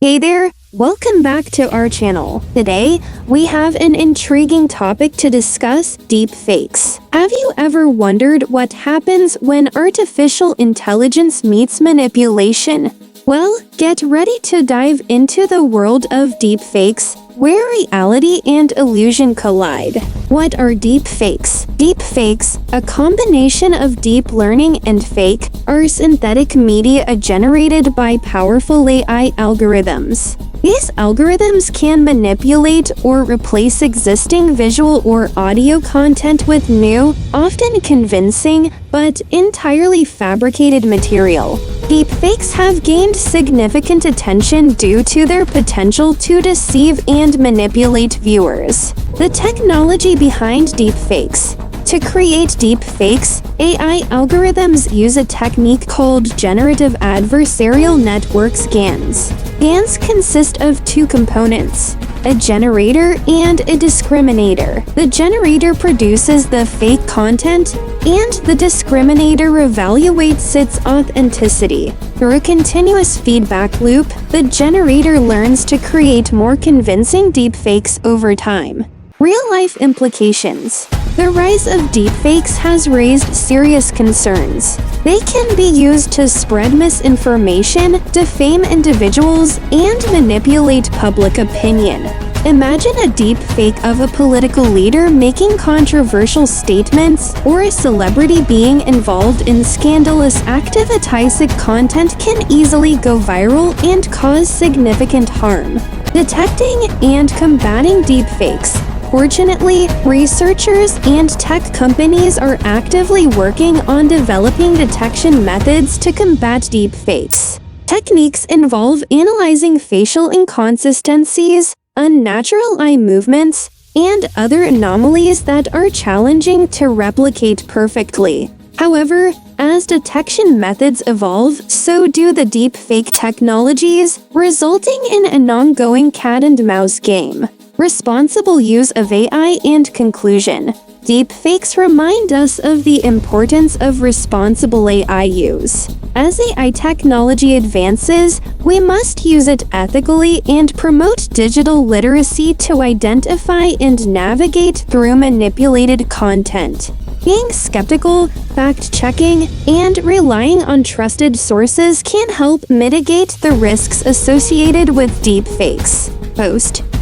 Hey there, welcome back to our channel. Today, we have an intriguing topic to discuss: deepfakes. Have you ever wondered what happens when artificial intelligence meets manipulation? Well, get ready to dive into the world of deepfakes, where reality and illusion collide. What are deepfakes? Deepfakes, a combination of deep learning and fake, are synthetic media generated by powerful AI algorithms. These algorithms can manipulate or replace existing visual or audio content with new, often convincing, but entirely fabricated material. Deepfakes have gained significant attention due to their potential to deceive and manipulate viewers. The technology behind deepfakes. To create deepfakes, AI algorithms use a technique called generative adversarial network scans. Scans consist of two components: a generator and a discriminator. The generator produces the fake content, and the discriminator evaluates its authenticity. Through a continuous feedback loop, the generator learns to create more convincing deepfakes over time. Real-life implications. The rise of deepfakes has raised serious concerns. They can be used to spread misinformation, defame individuals, and manipulate public opinion. Imagine a deepfake of a political leader making controversial statements, or a celebrity being involved in scandalous activistic content can easily go viral and cause significant harm. Detecting and combating deepfakes. Fortunately, researchers and tech companies are actively working on developing detection methods to combat deepfakes. Techniques involve analyzing facial inconsistencies, unnatural eye movements, and other anomalies that are challenging to replicate perfectly. However, as detection methods evolve, so do the deepfake technologies, resulting in an ongoing cat-and-mouse game. Responsible use of AI and conclusion. Deepfakes remind us of the importance of responsible AI use. As AI technology advances, we must use it ethically and promote digital literacy to identify and navigate through manipulated content. Being skeptical, fact-checking, and relying on trusted sources can help mitigate the risks associated with deepfakes.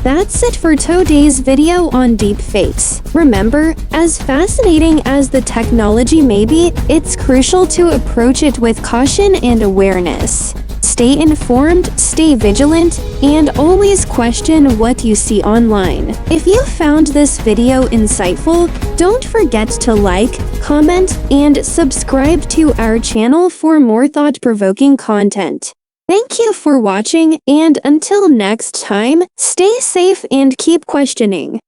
That's it for today's video on deepfakes. Remember, as fascinating as the technology may be, it's crucial to approach it with caution and awareness. Stay informed, stay vigilant, and always question what you see online. If you found this video insightful, don't forget to like, comment, and subscribe to our channel for more thought-provoking content. Thank you for watching, and until next time, stay safe and keep questioning.